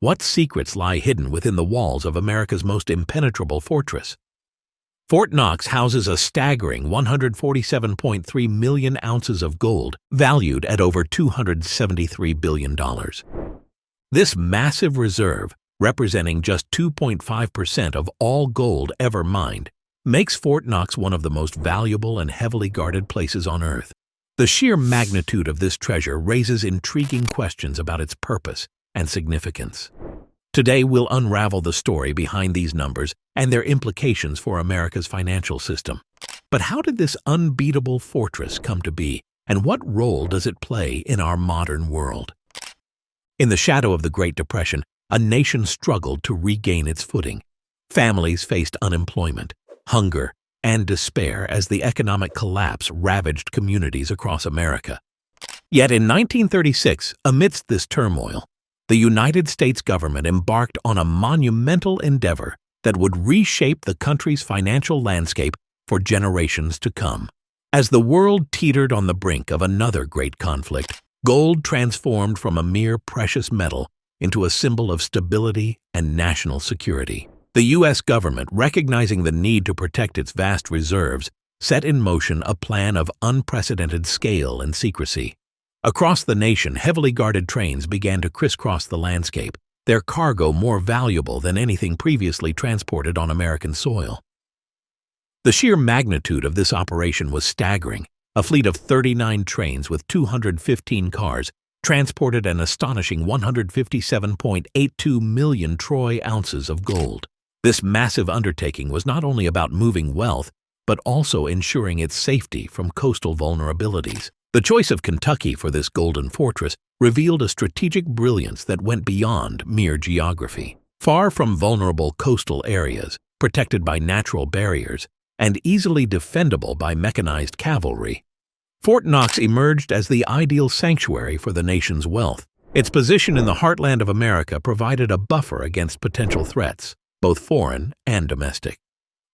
What secrets lie hidden within the walls of America's most impenetrable fortress? Fort Knox houses a staggering 147.3 million ounces of gold, valued at over $273 billion. This massive reserve, representing just 2.5% of all gold ever mined, makes Fort Knox one of the most valuable and heavily guarded places on Earth. The sheer magnitude of this treasure raises intriguing questions about its purpose and significance. Today, we'll unravel the story behind these numbers and their implications for America's financial system. But how did this unbeatable fortress come to be, and what role does it play in our modern world? In the shadow of the Great Depression, a nation struggled to regain its footing. Families faced unemployment, hunger, and despair as the economic collapse ravaged communities across America. Yet in 1936, amidst this turmoil, the United States government embarked on a monumental endeavor that would reshape the country's financial landscape for generations to come. As the world teetered on the brink of another great conflict, gold transformed from a mere precious metal into a symbol of stability and national security. The U.S. government, recognizing the need to protect its vast reserves, set in motion a plan of unprecedented scale and secrecy. Across the nation, heavily guarded trains began to crisscross the landscape, their cargo more valuable than anything previously transported on American soil. The sheer magnitude of this operation was staggering. A fleet of 39 trains with 215 cars transported an astonishing 157.82 million troy ounces of gold. This massive undertaking was not only about moving wealth, but also ensuring its safety from coastal vulnerabilities. The choice of Kentucky for this golden fortress revealed a strategic brilliance that went beyond mere geography. Far from vulnerable coastal areas, protected by natural barriers, and easily defendable by mechanized cavalry, Fort Knox emerged as the ideal sanctuary for the nation's wealth. Its position in the heartland of America provided a buffer against potential threats, both foreign and domestic.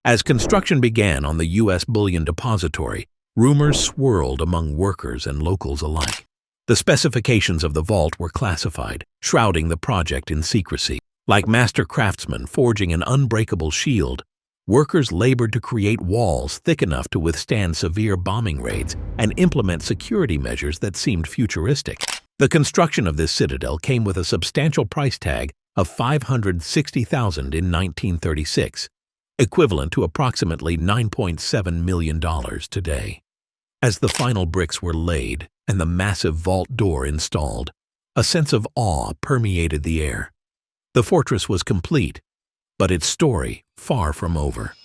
As construction began on the U.S. Bullion Depository, rumors swirled among workers and locals alike. The specifications of the vault were classified, shrouding the project in secrecy. Like master craftsmen forging an unbreakable shield, workers labored to create walls thick enough to withstand severe bombing raids and implement security measures that seemed futuristic. The construction of this citadel came with a substantial price tag of $560,000 in 1936, equivalent to approximately $9.7 million today. As the final bricks were laid and the massive vault door installed, a sense of awe permeated the air. The fortress was complete, but its story far from over.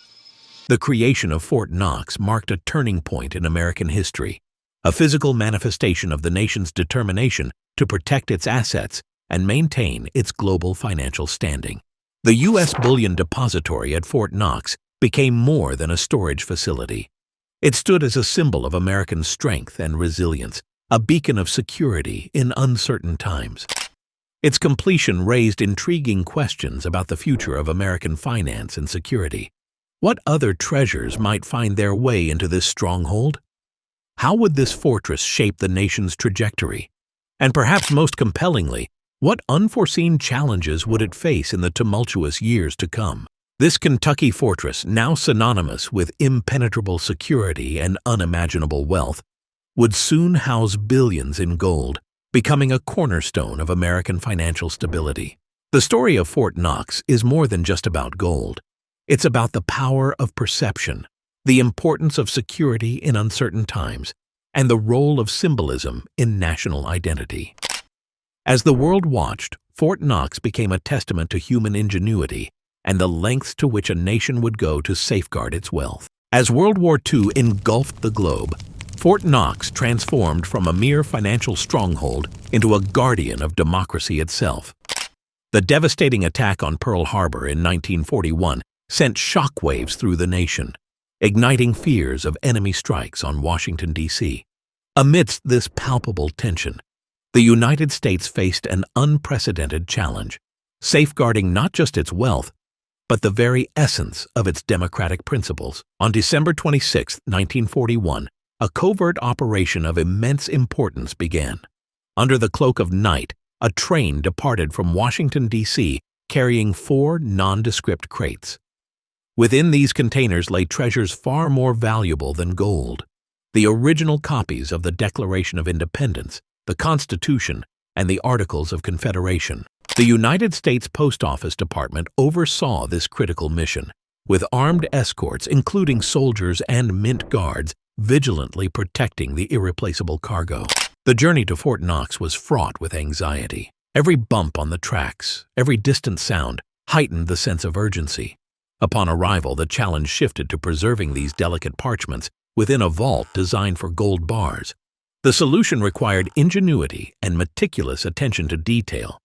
The creation of Fort Knox marked a turning point in American history, a physical manifestation of the nation's determination to protect its assets and maintain its global financial standing. The U.S. Bullion Depository at Fort Knox became more than a storage facility. It stood as a symbol of American strength and resilience, a beacon of security in uncertain times. Its completion raised intriguing questions about the future of American finance and security. What other treasures might find their way into this stronghold? How would this fortress shape the nation's trajectory? And perhaps most compellingly, what unforeseen challenges would it face in the tumultuous years to come? This Kentucky fortress, now synonymous with impenetrable security and unimaginable wealth, would soon house billions in gold, becoming a cornerstone of American financial stability. The story of Fort Knox is more than just about gold. It's about the power of perception, the importance of security in uncertain times, and the role of symbolism in national identity. As the world watched, Fort Knox became a testament to human ingenuity and the lengths to which a nation would go to safeguard its wealth. As World War II engulfed the globe, Fort Knox transformed from a mere financial stronghold into a guardian of democracy itself. The devastating attack on Pearl Harbor in 1941 sent shockwaves through the nation, igniting fears of enemy strikes on Washington, D.C. Amidst this palpable tension, the United States faced an unprecedented challenge, safeguarding not just its wealth, but the very essence of its democratic principles. On December 26, 1941, a covert operation of immense importance began. Under the cloak of night, a train departed from Washington, D.C., carrying 4 nondescript crates. Within these containers lay treasures far more valuable than gold: the original copies of the Declaration of Independence, the Constitution, and the Articles of Confederation. The United States Post Office Department oversaw this critical mission, with armed escorts, including soldiers and mint guards, vigilantly protecting the irreplaceable cargo. The journey to Fort Knox was fraught with anxiety. Every bump on the tracks, every distant sound, heightened the sense of urgency. Upon arrival, the challenge shifted to preserving these delicate parchments within a vault designed for gold bars. The solution required ingenuity and meticulous attention to detail.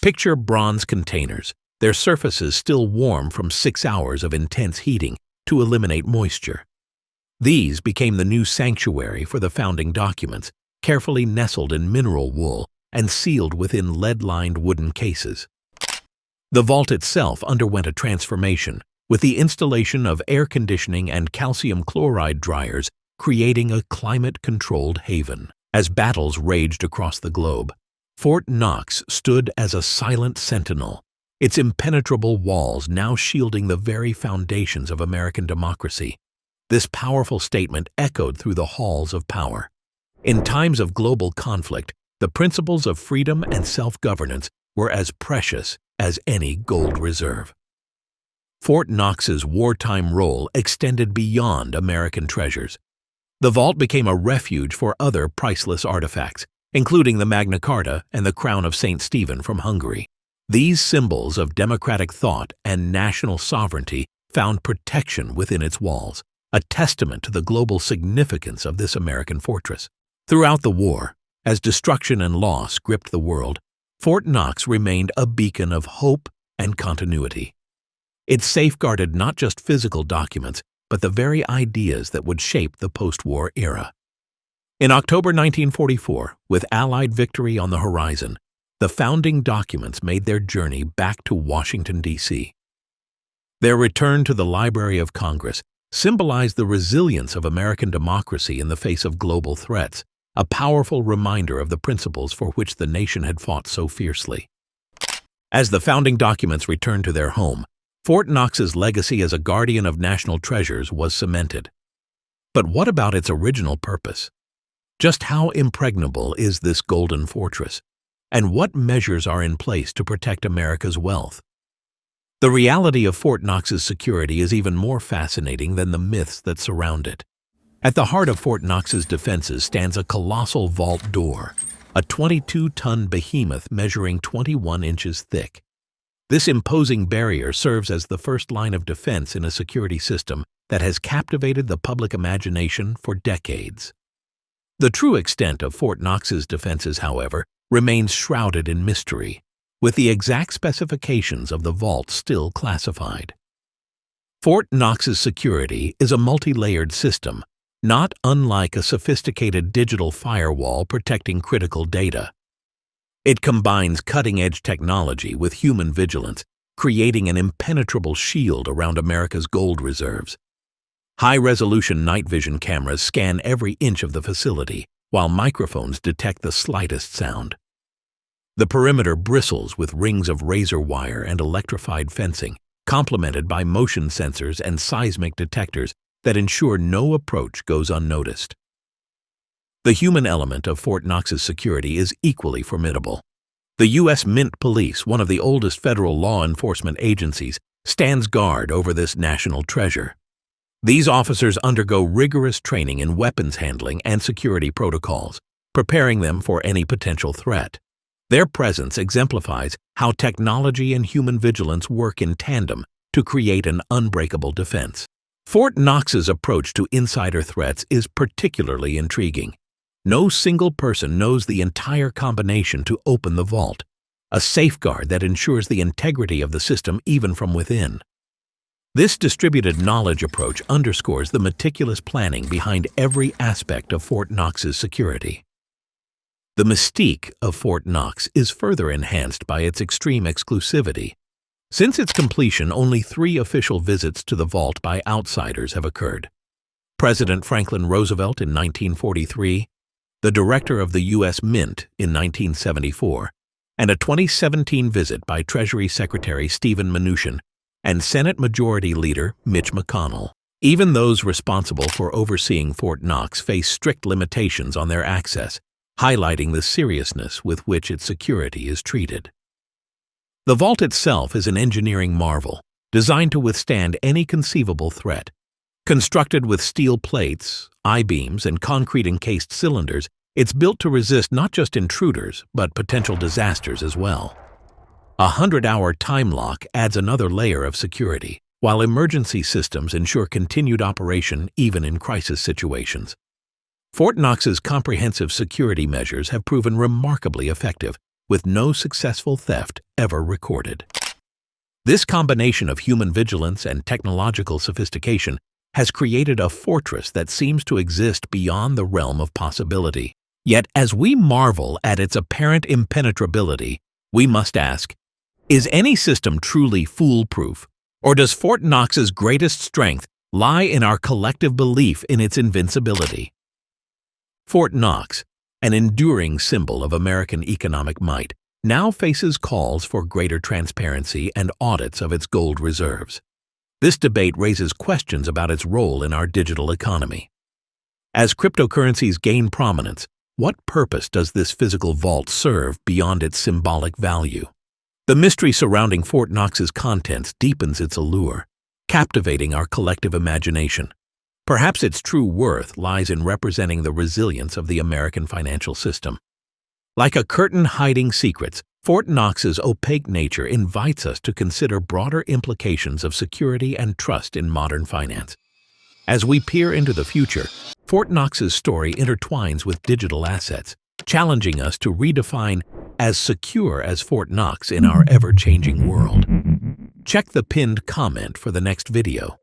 Picture bronze containers, their surfaces still warm from 6 hours of intense heating to eliminate moisture. These became the new sanctuary for the founding documents, carefully nestled in mineral wool and sealed within lead-lined wooden cases. The vault itself underwent a transformation, with the installation of air conditioning and calcium chloride dryers creating a climate-controlled haven. As battles raged across the globe, Fort Knox stood as a silent sentinel, its impenetrable walls now shielding the very foundations of American democracy. This powerful statement echoed through the halls of power. In times of global conflict, the principles of freedom and self-governance were as precious as any gold reserve. Fort Knox's wartime role extended beyond American treasures. The vault became a refuge for other priceless artifacts, including the Magna Carta and the Crown of St. Stephen from Hungary. These symbols of democratic thought and national sovereignty found protection within its walls, a testament to the global significance of this American fortress. Throughout the war, as destruction and loss gripped the world, Fort Knox remained a beacon of hope and continuity. It safeguarded not just physical documents, but the very ideas that would shape the post-war era. In October 1944, with Allied victory on the horizon, the founding documents made their journey back to Washington, D.C. Their return to the Library of Congress symbolized the resilience of American democracy in the face of global threats, a powerful reminder of the principles for which the nation had fought so fiercely. As the founding documents returned to their home, Fort Knox's legacy as a guardian of national treasures was cemented. But what about its original purpose? Just how impregnable is this golden fortress? And what measures are in place to protect America's wealth? The reality of Fort Knox's security is even more fascinating than the myths that surround it. At the heart of Fort Knox's defenses stands a colossal vault door, a 22-ton behemoth measuring 21 inches thick. This imposing barrier serves as the first line of defense in a security system that has captivated the public imagination for decades. The true extent of Fort Knox's defenses, however, remains shrouded in mystery, with the exact specifications of the vault still classified. Fort Knox's security is a multi-layered system, not unlike a sophisticated digital firewall protecting critical data. It combines cutting-edge technology with human vigilance, creating an impenetrable shield around America's gold reserves. High-resolution night vision cameras scan every inch of the facility, while microphones detect the slightest sound. The perimeter bristles with rings of razor wire and electrified fencing, complemented by motion sensors and seismic detectors that ensure no approach goes unnoticed. The human element of Fort Knox's security is equally formidable. The U.S. Mint Police, one of the oldest federal law enforcement agencies, stands guard over this national treasure. These officers undergo rigorous training in weapons handling and security protocols, preparing them for any potential threat. Their presence exemplifies how technology and human vigilance work in tandem to create an unbreakable defense. Fort Knox's approach to insider threats is particularly intriguing. No single person knows the entire combination to open the vault, a safeguard that ensures the integrity of the system even from within. This distributed knowledge approach underscores the meticulous planning behind every aspect of Fort Knox's security. The mystique of Fort Knox is further enhanced by its extreme exclusivity. Since its completion, only 3 official visits to the vault by outsiders have occurred. President Franklin Roosevelt in 1943, the director of the U.S. Mint in 1974, and a 2017 visit by Treasury Secretary Steven Mnuchin and Senate Majority Leader Mitch McConnell. Even those responsible for overseeing Fort Knox face strict limitations on their access, highlighting the seriousness with which its security is treated. The vault itself is an engineering marvel, designed to withstand any conceivable threat. Constructed with steel plates, I-beams, and concrete-encased cylinders, it's built to resist not just intruders, but potential disasters as well. A 100-hour time lock adds another layer of security, while emergency systems ensure continued operation even in crisis situations. Fort Knox's comprehensive security measures have proven remarkably effective, with no successful theft ever recorded. This combination of human vigilance and technological sophistication has created a fortress that seems to exist beyond the realm of possibility. Yet, as we marvel at its apparent impenetrability, we must ask, is any system truly foolproof? Or does Fort Knox's greatest strength lie in our collective belief in its invincibility? Fort Knox, an enduring symbol of American economic might, now faces calls for greater transparency and audits of its gold reserves. This debate raises questions about its role in our digital economy. As cryptocurrencies gain prominence, what purpose does this physical vault serve beyond its symbolic value? The mystery surrounding Fort Knox's contents deepens its allure, captivating our collective imagination. Perhaps its true worth lies in representing the resilience of the American financial system. Like a curtain hiding secrets, Fort Knox's opaque nature invites us to consider broader implications of security and trust in modern finance. As we peer into the future, Fort Knox's story intertwines with digital assets, challenging us to redefine as secure as Fort Knox in our ever-changing world. Check the pinned comment for the next video.